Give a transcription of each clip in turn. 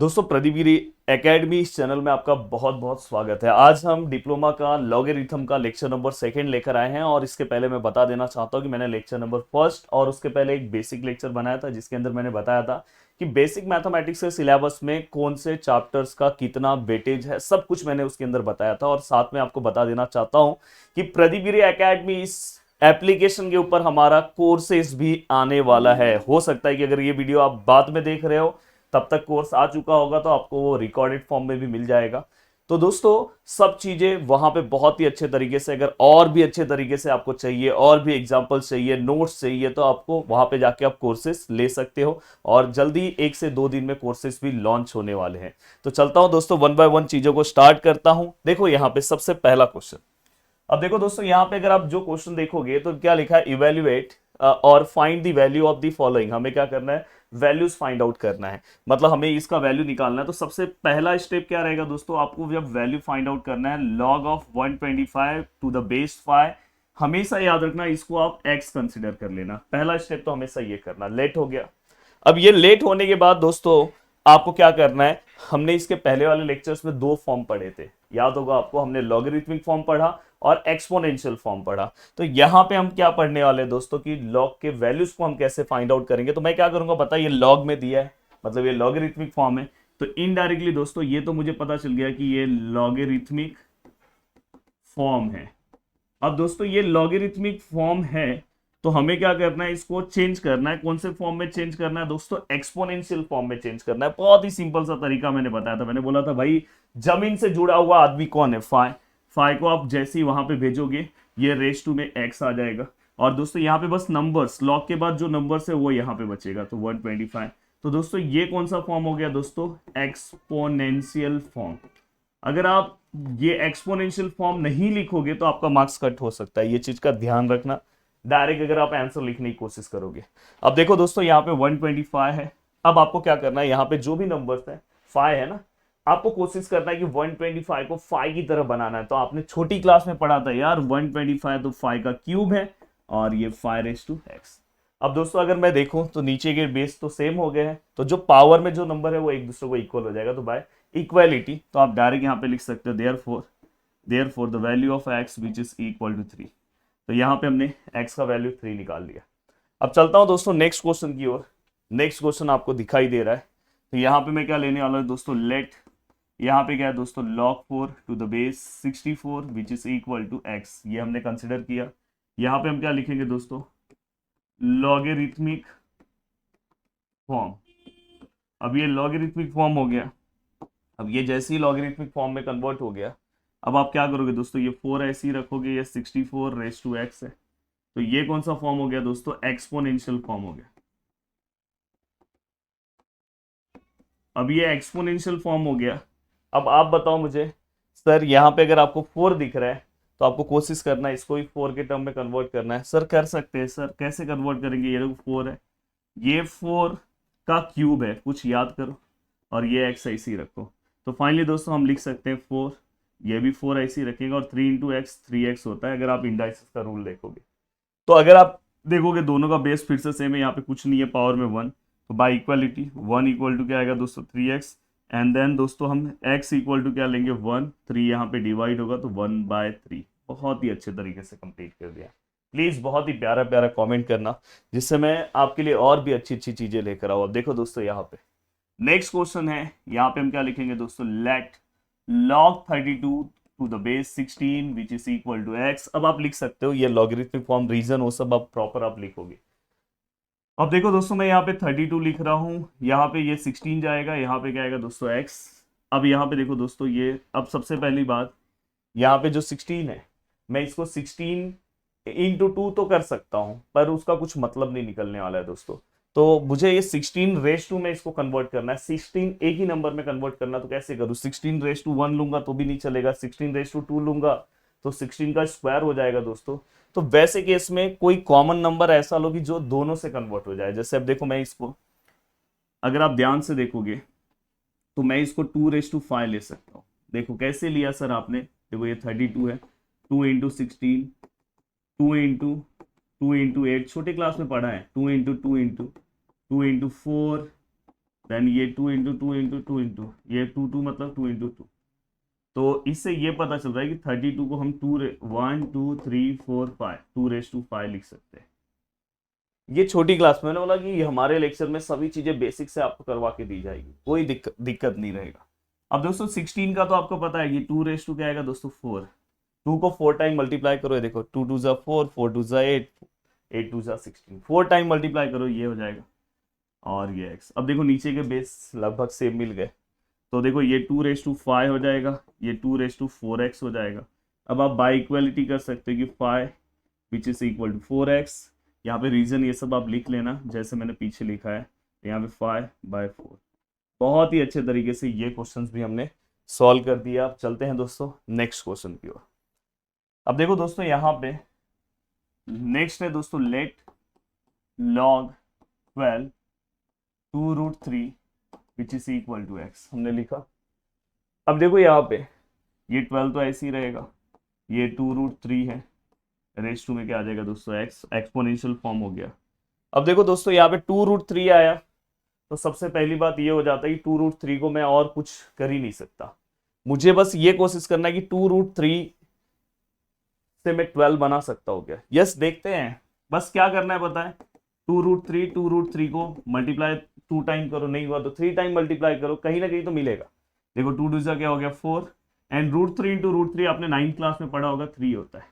दोस्तों प्रदीप गिरी एकेडमी इस चैनल में आपका बहुत बहुत स्वागत है। आज हम डिप्लोमा का लॉगरिथम का लेक्चर नंबर सेकंड लेकर आए हैं और इसके पहले मैं बता देना चाहता हूं कि मैंने लेक्चर नंबर फर्स्ट और उसके पहले एक बेसिक लेक्चर बनाया था जिसके अंदर मैंने बताया था कि बेसिक मैथमेटिक्स के सिलेबस में कौन से चैप्टर्स का कितना वेटेज है, सब कुछ मैंने उसके अंदर बताया था। और साथ में आपको बता देना चाहता हूं कि प्रदीप गिरी एकेडमी इस एप्लीकेशन के ऊपर हमारा कोर्सेज भी आने वाला है। हो सकता है कि अगर ये वीडियो आप बाद में देख रहे हो तब तक कोर्स आ चुका होगा, तो आपको वो रिकॉर्डेड फॉर्म में भी मिल जाएगा। तो दोस्तों सब चीजें वहां पे बहुत ही अच्छे तरीके से, अगर और भी अच्छे तरीके से आपको चाहिए, और भी एग्जांपल्स चाहिए, नोट्स चाहिए, तो आपको वहां पे जाके आप कोर्सेस ले सकते हो। और जल्दी 1 से 2 दिन में कोर्सेस भी लॉन्च होने वाले हैं। तो चलता हूं दोस्तों, वन बाय वन चीजों को स्टार्ट करता हूं। देखो यहाँ पे सबसे पहला क्वेश्चन। अब देखो दोस्तों, यहाँ पे अगर आप जो क्वेश्चन देखोगे तो क्या लिखा है, इवेल्युएट और find the value of the following. हमें क्या करना है, वैल्यूज फाइंड आउट करना है, मतलब हमें इसका वैल्यू निकालना है। तो सबसे पहला स्टेप क्या रहेगा दोस्तों, आपको जब वैल्यू फाइंड आउट करना है, log of 125 to the base 5, हमेशा याद रखना इसको आप x कंसिडर कर लेना। पहला स्टेप तो हमेशा ये करना। लेट हो गया। अब ये लेट होने के बाद दोस्तों आपको क्या करना है, हमने इसके पहले वाले लेक्चर्स में 2 फॉर्म पढ़े थे, याद होगा आपको। हमने लॉगरिथमिक फॉर्म पढ़ा और एक्सपोनेंशियल फॉर्म पढ़ा। तो यहां पे हम क्या पढ़ने वाले हैं दोस्तों कि लॉग के वैल्यूज को हम कैसे फाइंड आउट करेंगे। तो मैं क्या करूंगा पता, ये लॉग में दिया है, मतलब ये लॉगरिथमिक फॉर्म है, तो इनडायरेक्टली दोस्तों ये तो मुझे पता चल गया कि ये लॉगरिथमिक फॉर्म है। अब दोस्तों ये लॉगरिथमिक फॉर्म है, तो हमें क्या करना है, इसको चेंज करना है। कौन से फॉर्म में चेंज करना है दोस्तों, एक्सपोनेंशियल फॉर्म में चेंज करना है। बहुत ही सिंपल सा तरीका मैंने बताया था। मैंने बोला था भाई जमीन से जुड़ा हुआ आदमी कौन है, फाइ। फाइ को आप जैसे ही वहां पे भेजोगे ये रेस टू में एक्स आ जाएगा। और दोस्तों यहाँ पे बस नंबर्स, लॉग के बाद जो नंबर्स है वो यहाँ पे बचेगा, तो 125। तो दोस्तों ये कौन सा फॉर्म हो गया दोस्तों, एक्सपोनेंशियल फॉर्म। अगर आप ये एक्सपोनेंशियल फॉर्म नहीं लिखोगे तो आपका मार्क्स कट हो सकता है, ये चीज का ध्यान रखना। डायरेक्ट अगर आप आंसर लिखने की कोशिश करोगे। अब देखो दोस्तों यहाँ पे 125 है। अब आपको क्या करना है, यहाँ पे जो भी नंबर्स है, 5 है ना, आपको कोशिश करना है कि 125 को 5 की तरह बनाना है। तो आपने छोटी क्लास में पढ़ा था यार, 125 तो 5 का क्यूब है और ये 5 अब दोस्तों अगर मैं देखूं तो नीचे के बेस तो सेम हो गए हैं, तो जो पावर में जो नंबर है वो एक दूसरे को इक्वल हो जाएगा। तो बाय इक्वालिटी तो आप डायरेक्ट यहाँ पे लिख सकते हो, therefore the value of x which is equal to 3। तो यहाँ पे हमने x का वैल्यू 3 निकाल दिया। अब चलता हूँ दोस्तों नेक्स्ट क्वेश्चन की ओर। नेक्स्ट क्वेश्चन आपको दिखाई दे रहा है, तो यहाँ पे मैं क्या लेने वाला हूँ दोस्तों, लेट, यहाँ पे क्या है दोस्तों, log 4 to the base 64 which is equal to x, ये हमने कंसिडर किया। यहाँ पे हम क्या लिखेंगे दोस्तों, लॉगरिथमिक फॉर्म। अब ये लॉगरिथमिक फॉर्म हो गया। अब ये जैसे ही लॉगरिथमिक फॉर्म में कन्वर्ट हो गया, अब आप क्या करोगे दोस्तों, ये 4 ऐसे ही रखोगे, ये 64 रेस टू एक्स है। तो ये कौन सा फॉर्म हो गया दोस्तों, एक्सपोनेंशियल फॉर्म हो गया। अब ये एक्सपोनेंशियल फॉर्म हो गया। अब आप बताओ मुझे सर, यहाँ पे अगर आपको 4 दिख रहा है तो आपको कोशिश करना है इसको ही 4 के टर्म में कन्वर्ट करना है। सर कर सकते हैं सर, कैसे कन्वर्ट करेंगे, ये देखो 4 है, ये 4 का क्यूब है, कुछ याद करो, और ये एक्स ऐसे ही रखो। तो फाइनली दोस्तों हम लिख सकते हैं 4, ये भी 4 ऐसे ही रखेगा, और 3 इंटू एक्स 3x होता है अगर आप इंडाइसिस का रूल देखोगे। तो अगर आप देखोगे दोनों का बेस फिर से सेम है, यहाँ पे कुछ नहीं है, पावर में 1, तो बाई इक्वालिटी 1 इक्वल टू क्या आएगा दोस्तों, 3x। एंड देन दोस्तों हम x इक्वल टू क्या लेंगे, 1, 3 यहाँ पे डिवाइड होगा तो 1/3। बहुत ही अच्छे तरीके से कंप्लीट कर दिया। प्लीज बहुत ही प्यारा प्यारा कमेंट करना, जिससे मैं आपके लिए और भी अच्छी अच्छी चीजें लेकर आऊँ। अब देखो दोस्तों यहाँ पे नेक्स्ट क्वेश्चन है, यहाँ पे हम क्या लिखेंगे दोस्तों, let log 32 to the base 16 which is equal to x। अब आप लिख सकते हो ये लॉगरिथमिक फॉर्म, रीजन वो सब आप प्रॉपर आप लिखोगे। अब देखो दोस्तों मैं यहाँ पे 32 लिख रहा हूँ, यहाँ पे ये 16 जाएगा, यहाँ पे क्या आएगा दोस्तों x। अब यहाँ पे देखो दोस्तों ये, अब सबसे पहली बात, यहाँ पे जो 16 है, मैं इसको 16 इंटू 2 तो कर सकता हूं, पर उसका कुछ मतलब नहीं निकलने वाला है दोस्तों। तो मुझे ये 16 रेस टू में इसको कन्वर्ट करना है, 16 एक ही नंबर में कन्वर्ट करना। तो कैसे करूँ, 16 रेस टू 1 लूंगा तो भी नहीं चलेगा, 16 रेस टू 2 लूंगा तो 16 का स्क्वायर हो जाएगा दोस्तों। तो वैसे केस में कोई कॉमन नंबर ऐसा लो कि जो दोनों से कन्वर्ट हो जाए। जैसे अब देखो मैं इसको, अगर आप ध्यान से देखोगे तो मैं इसको 2/5 ले सकता हूँ। देखो कैसे लिया सर आपने, देखो ये 32 है, 2 × 16, 2 इंटू 8, छोटे क्लास में पढ़ा है, 2 × 2 × 2 × 4 देन ये 2 into two into two into ये 2 मतलब 2 इंटू टू। तो इससे ये पता चल रहा है कि 32 को हम 1 2 3 4 5 2 to 5 लिख सकते हैं। ये छोटी क्लास में, मैंने बोला कि हमारे लेक्चर में सभी चीजें बेसिक से आपको करवा के दी जाएगी, कोई दिक्कत नहीं रहेगा। अब दोस्तों 16 का तो आपको पता है कि 2 क्या आएगा दोस्तों 4। 2 को 4 टाइम मल्टीप्लाई करो, ये देखो 2 2 जा 4, 4 2 जा 8, 8 2 जा 16, 4 टाइम मल्टीप्लाई करो ये हो जाएगा। और ये x, अब देखो नीचे के बेस लगभग सेम मिल गए, तो देखो ये 2 to 5 हो जाएगा, ये 2 to 4x हो जाएगा। अब आप बाई इक्वलिटी कर सकते हो कि 5 विच इज इक्वल टू 4x। यहाँ पे रीजन ये सब आप लिख लेना जैसे मैंने पीछे लिखा है, यहाँ पे 5/4। बहुत ही अच्छे तरीके से ये क्वेश्चंस भी हमने सॉल्व कर दिया। अब चलते हैं दोस्तों नेक्स्ट क्वेश्चन की ओर। अब देखो दोस्तों यहाँ पे नेक्स्ट है दोस्तों, let log 12 2√3 which is equal to x हमने लिखा। अब देखो यहाँ पे ये 12 तो ऐसे ही रहेगा, ये 2√3 है, रेस टू में क्या आ जाएगा दोस्तों x, एक्सपोनेंशियल फॉर्म हो गया। अब देखो दोस्तों यहाँ पे 2√3 आया, तो सबसे पहली बात ये हो जाता है कि 2√3 को मैं और कुछ कर ही नहीं सकता, मुझे बस ये कोशिश करना है कि 2√3 से मैं 12 बना सकता हूँ क्या। यस देखते हैं, बस क्या करना है पता है, 2√3 को मल्टीप्लाई 2 टाइम करो, नहीं हुआ तो 3 टाइम मल्टीप्लाई करो, कहीं ना कहीं तो मिलेगा। देखो 2 2 क्या हो गया 4, एंड √3 इंटू √3 आपने 9th क्लास में पढ़ा होगा 3 होता है।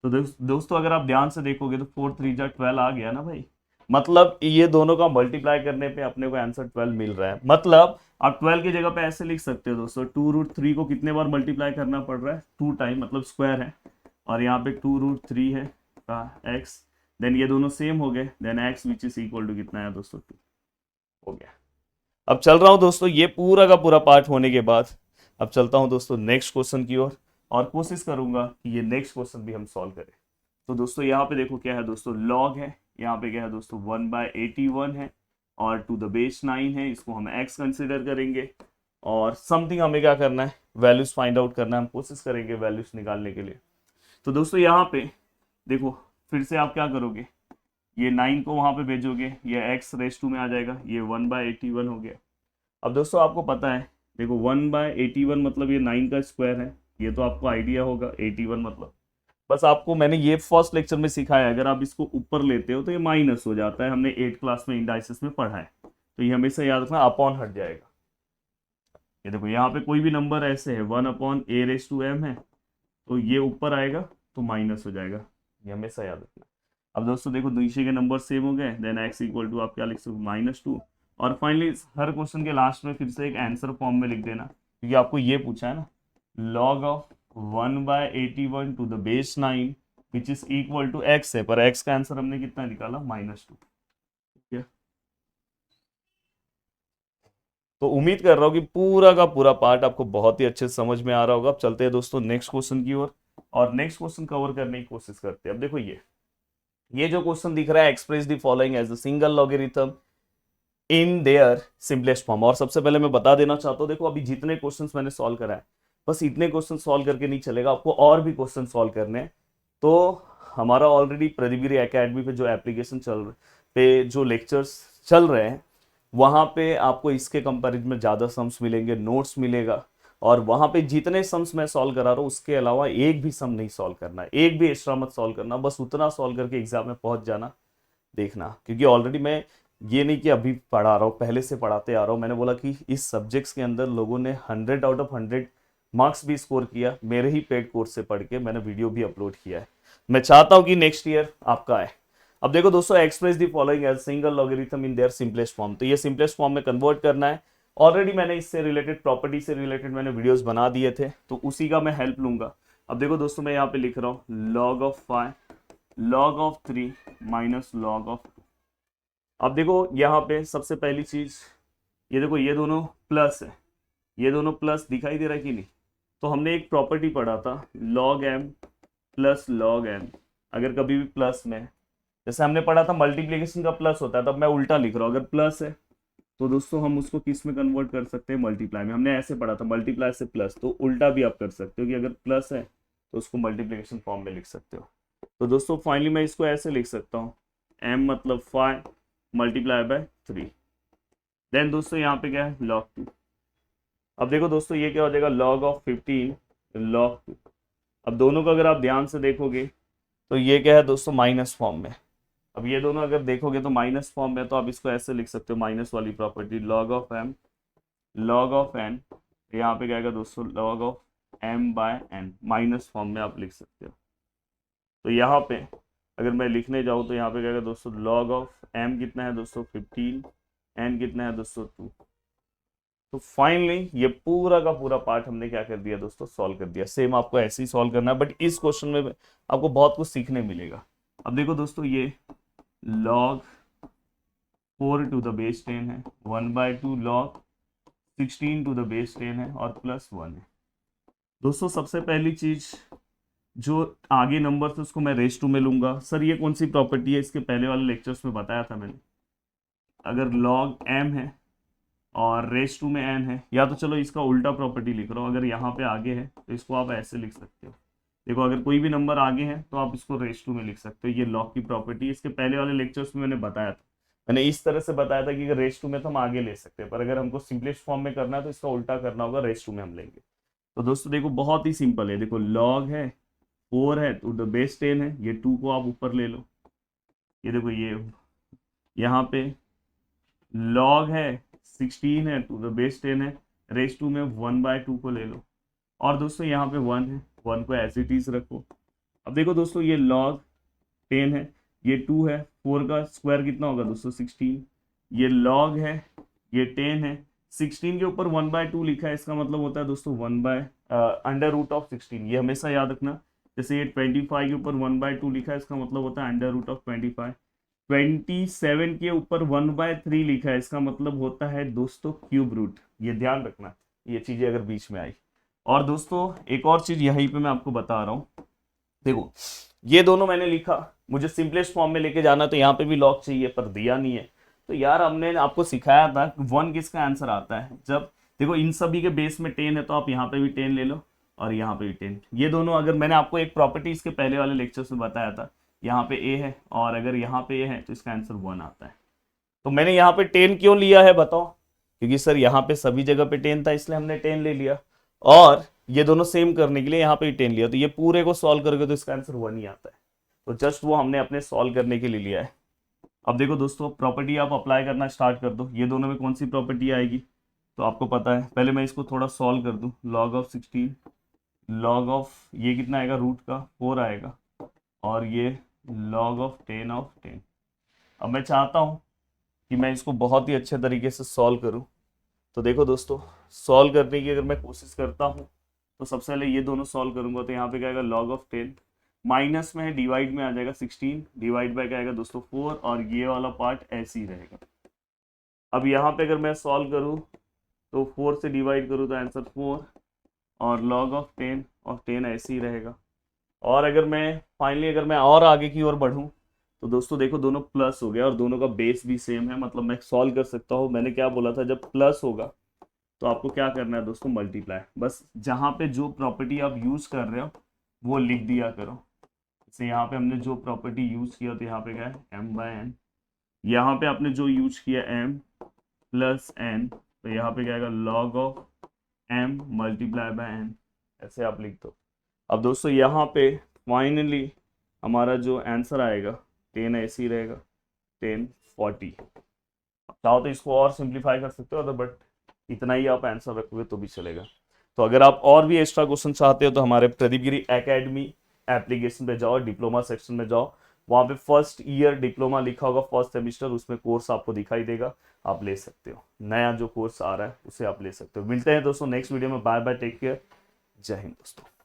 तो दोस्तों अगर आप ध्यान से देखोगे तो 4 3 जा 12 आ गया ना भाई, मतलब ये दोनों का मल्टीप्लाई करने पे अपने को आंसर 12 मिल रहा है। मतलब आप 12 की जगह पे ऐसे लिख सकते हो दोस्तों, 2√3 को कितने बार मल्टीप्लाई करना पड़ रहा है, 2 टाइम, मतलब स्क्वायर है, और यहाँ पे 2√3 है का x, देन ये दोनों सेम हो गए, then x which is equal to कितना है दोस्तों 2 हो गया। अब चल रहा हूं दोस्तों ये पूरा का पूरा पार्ट होने के बाद, अब चलता हूं दोस्तों नेक्स्ट क्वेश्चन की ओर, और कोशिश करूंगा कि ये नेक्स्ट क्वेश्चन भी हम सॉल्व करें। तो दोस्तों यहाँ पे देखो क्या है दोस्तों, लॉग है, यहाँ पे क्या है दोस्तों 1/81 है, और टू द बेस 9 है, इसको हम x कंसिडर करेंगे, और समथिंग हमें क्या करना है, वैल्यूज फाइंड आउट करना है, हम कोशिश करेंगे वैल्यूज निकालने के लिए। तो दोस्तों यहाँ पे देखो फिर से आप क्या करोगे, ये 9 को वहां पे भेजोगे, ये x रेस टू में आ जाएगा, ये 1/81 हो गया। अब दोस्तों आपको पता है, देखो 1/81 मतलब ये 9 का स्क्वायर है, ये तो आपको आइडिया होगा 81 मतलब, बस आपको मैंने ये फर्स्ट लेक्चर में सिखाया है, अगर आप इसको ऊपर लेते हो तो ये माइनस हो जाता है, हमने 8 क्लास में इंडाइसिस में पढ़ा है, तो ये हमेशा याद रखना, अपॉन हट जाएगा। ये देखो यहाँ पे कोई भी नंबर ऐसे है 1/a⁻m है, तो ये ऊपर आएगा तो माइनस हो जाएगा, ये हमेशा याद रखना। अब दोस्तों देखो नीचे के नंबर सेम हो गए, देन x इक्वल टू आप क्या लिख सकते हो -2, और फाइनली हर क्वेश्चन के लास्ट में फिर से एक आंसर फॉर्म में लिख देना, क्योंकि आपको ये पूछा है ना, log of 1/81 to the base 9 which is equal to x है, पर x का आंसर हमने कितना निकाला -2। ठीक है, तो उम्मीद कर रहा हूँ कि पूरा का पूरा पार्ट आपको बहुत ही अच्छे से समझ में आ रहा होगा। अब चलते हैं दोस्तों नेक्स्ट क्वेश्चन की ओर, और नेक्स्ट क्वेश्चन कवर करने की कोशिश करते हैं। अब देखो ये जो क्वेश्चन दिख रहा है, express the following as a single logarithm in their simplest form. और सबसे पहले मैं बता देना चाहता हूँ, देखो अभी जितने क्वेश्चंस मैंने सॉल्व करा है, बस इतने क्वेश्चन सॉल्व करके नहीं चलेगा, आपको और भी क्वेश्चन सॉल्व करने हैं। तो हमारा ऑलरेडी प्रदीपगिरी एकेडमी पे जो एप्लीकेशन पे जो लेक्चर्स चल रहे हैं, वहाँ पे आपको इसके कंपैरिजन में ज़्यादा सम्स मिलेंगे, नोट्स मिलेगा, और वहाँ पे जितने सम्स मैं सॉल्व करा रहा हूँ उसके अलावा एक भी सम नहीं सॉल्व करना है, एक भी एक्स्ट्रा मत सॉल्व करना, बस उतना सॉल्व करके एग्जाम में पहुँच जाना देखना। क्योंकि ऑलरेडी मैं ये नहीं कि अभी पढ़ा रहा हूँ, पहले से पढ़ाते आ रहा हूँ। मैंने बोला कि इस सब्जेक्ट्स के अंदर लोगों ने 100 आउट ऑफ 100 मार्क्स भी स्कोर किया, मेरे ही पेड कोर्स से पढ़ के, मैंने वीडियो भी अपलोड किया है। मैं चाहता हूँ कि नेक्स्ट ईयर आपका आए। अब देखो दोस्तों, express the following as single logarithm in their simplest form, तो ये सिंपलेस्ट फॉर्म में कन्वर्ट करना है। ऑलरेडी मैंने इससे रिलेटेड, प्रॉपर्टी से रिलेटेड मैंने वीडियोस बना दिए थे, तो उसी का मैं हेल्प लूंगा। अब देखो दोस्तों, मैं यहाँ पे लिख रहा हूँ log of 5 log of 3 minus log of 2। अब देखो यहाँ पे सबसे पहली चीज, ये देखो ये दोनों प्लस है, ये दोनों प्लस दिखाई दे रहा है कि नहीं। तो हमने एक प्रॉपर्टी पढ़ा था log m plus log n, अगर कभी भी प्लस में, जैसे हमने पढ़ा था मल्टीप्लीकेशन का प्लस होता है, तब मैं उल्टा लिख रहा हूँ, अगर प्लस है तो दोस्तों हम उसको किस में कन्वर्ट कर सकते हैं, मल्टीप्लाई में। हमने ऐसे पढ़ा था मल्टीप्लाई से प्लस, तो उल्टा भी आप कर सकते हो कि अगर प्लस है तो उसको मल्टीप्लीकेशन फॉर्म में लिख सकते हो। तो दोस्तों फाइनली मैं इसको ऐसे लिख सकता हूँ, m मतलब 5 मल्टीप्लाई बाय 3, देन दोस्तों यहाँ पे क्या है log 2। अब देखो दोस्तों ये क्या हो जाएगा log ऑफ 15 log 2। अब दोनों को अगर आप ध्यान से देखोगे तो ये क्या है दोस्तों माइनस फॉर्म में। अब ये दोनों अगर देखोगे तो माइनस फॉर्म में, तो आप इसको ऐसे लिख सकते हो माइनस वाली property log of m log of n, यहाँ पे क्या आएगा दोस्तों log of m by n, minus form में आप लिख सकते हो। तो यहाँ पे अगर मैं लिखने जाऊँ तो यहाँ पे क्या आएगा दोस्तों log ऑफ m कितना है दोस्तों 15, n कितना है दोस्तों 2। तो फाइनली ये पूरा का पूरा पार्ट हमने क्या कर दिया दोस्तों सॉल्व कर दिया। सेम आपको ऐसे ही सॉल्व करना है, बट इस क्वेश्चन में आपको बहुत कुछ सीखने मिलेगा। अब देखो दोस्तों ये log 4 टू द बेस 10 है, 1/2 log 16 टू द बेस 10 है और प्लस 1 है। दोस्तों सबसे पहली चीज जो आगे नंबर थे उसको मैं रेस टू में लूंगा। सर ये कौन सी प्रॉपर्टी है, इसके पहले वाले लेक्चर्स में बताया था मैंने। अगर log m है और रेस टू में n है, या तो चलो इसका उल्टा प्रॉपर्टी लिख रहा हूँ, अगर यहाँ पे आगे है तो इसको आप ऐसे लिख सकते हो। देखो अगर कोई भी नंबर आगे है तो आप इसको रेस टू में लिख सकते हो। ये लॉग की प्रॉपर्टी इसके पहले वाले लेक्चर्स में मैंने बताया था। मैंने इस तरह से बताया था कि अगर रेस टू में तो हम आगे ले सकते हैं, पर अगर हमको सिंपलेस्ट फॉर्म में करना है तो इसका उल्टा करना होगा, रेस टू में हम लेंगे। तो दोस्तों देखो बहुत ही सिंपल है। देखो लॉग है 4 है टू द बेस 10 है, ये 2 को आप ऊपर ले लो। ये देखो ये यहाँ पे लॉग है 16 है टू द बेस 10 है, रेस टू में 1/2 को ले लो। और दोस्तों यहाँ पे 1 है, 1 को एज इट इज रखो। अब देखो दोस्तों ये log 10 है, ये 2 है, 4 का स्क्वायर कितना होगा दोस्तों 16। ये log है, ये 10 है, 16 के ऊपर 1/2 लिखा है, इसका मतलब होता है दोस्तों 1/√16। ये हमेशा याद रखना। जैसे ये 25 के ऊपर 1/2 लिखा है, इसका मतलब होता है √25। 27 के ऊपर 1/3 लिखा है, इसका मतलब होता है दोस्तों क्यूब रूट। ये ध्यान रखना, ये चीजें अगर बीच में आई। और दोस्तों एक और चीज यहीं पे मैं आपको बता रहा हूँ। देखो ये दोनों मैंने लिखा, मुझे सिंपलेस्ट फॉर्म में लेके जाना, तो यहाँ पे भी लॉग चाहिए पर दिया नहीं है। तो यार हमने आपको सिखाया था 1 किसका आंसर आता है, जब देखो इन सभी के बेस में 10 है तो आप यहाँ पे भी 10 ले लो और यहाँ पे भी 10। ये दोनों अगर मैंने आपको एक प्रॉपर्टी इसके पहले वाले लेक्चर्स में बताया था, यहाँ पे ए है और अगर यहाँ पे ए है तो इसका आंसर 1 आता है। तो मैंने यहाँ पे 10 क्यों लिया है बताओ, क्योंकि सर यहाँ पे सभी जगह पे 10 था इसलिए हमने 10 ले लिया, और ये दोनों सेम करने के लिए यहाँ पे 10 लिया। तो ये पूरे को सॉल्व करके तो इसका आंसर 1 ही आता है। तो जस्ट वो हमने अपने सॉल्व करने के लिए लिया है। अब देखो दोस्तों प्रॉपर्टी आप अप्लाई करना स्टार्ट कर दो। ये दोनों में कौन सी प्रॉपर्टी आएगी तो आपको पता है। पहले मैं इसको थोड़ा सॉल्व कर दूँ। log ऑफ 16 log ऑफ ये कितना आएगा रूट का 4 आएगा, और ये log ऑफ 10 अब मैं चाहता हूँ कि मैं इसको बहुत ही अच्छे तरीके से सॉल्व करूँ। तो देखो दोस्तों सॉल्व करने की अगर मैं कोशिश करता हूँ तो सबसे पहले ये दोनों सॉल्व करूंगा। तो यहाँ पे क्या आएगा log ऑफ 10, माइनस में है डिवाइड में आ जाएगा 16, डिवाइड बाय क्या आएगा दोस्तों 4, और ये वाला पार्ट ऐसे ही रहेगा। अब यहाँ पे अगर मैं सॉल्व करूँ तो 4 से डिवाइड करूँ तो आंसर 4, और log ऑफ 10 और 10 ऐसे ही रहेगा। और अगर मैं फाइनली अगर मैं और आगे की ओर बढ़ूँ तो दोस्तों देखो दोनों प्लस हो गया और दोनों का बेस भी सेम है, मतलब मैं सॉल्व कर सकता हूँ। मैंने क्या बोला था, जब प्लस होगा तो आपको क्या करना है दोस्तों मल्टीप्लाई। बस जहाँ पे जो प्रॉपर्टी आप यूज कर रहे हो वो लिख दिया करो। जैसे यहाँ पे हमने जो प्रॉपर्टी यूज किया तो यहाँ पे क्या है m/n, यहाँ पे आपने जो यूज किया m प्लस n, तो यहाँ पे क्या आएगा log of m multiply by n, ऐसे आप लिख दो। अब दोस्तों यहाँ पे फाइनली हमारा जो आंसर आएगा 10 ऐसे ही रहेगा 1040। चाहो तो इसको और सिंप्लीफाई कर सकते हो, बट इतना ही आप आंसर रखोगे तो भी चलेगा। तो अगर आप और भी एक्स्ट्रा क्वेश्चन चाहते हो तो हमारे प्रदीप गिरी एकेडमी एप्लीकेशन पे जाओ, डिप्लोमा सेक्शन में जाओ, वहाँ पे फर्स्ट ईयर डिप्लोमा लिखा होगा, फर्स्ट सेमिस्टर, उसमें कोर्स आपको दिखाई देगा, आप ले सकते हो। नया जो कोर्स आ रहा है उसे आप ले सकते हो। मिलते हैं दोस्तों नेक्स्ट वीडियो में। बाय बाय, टेक केयर, जय हिंद दोस्तों।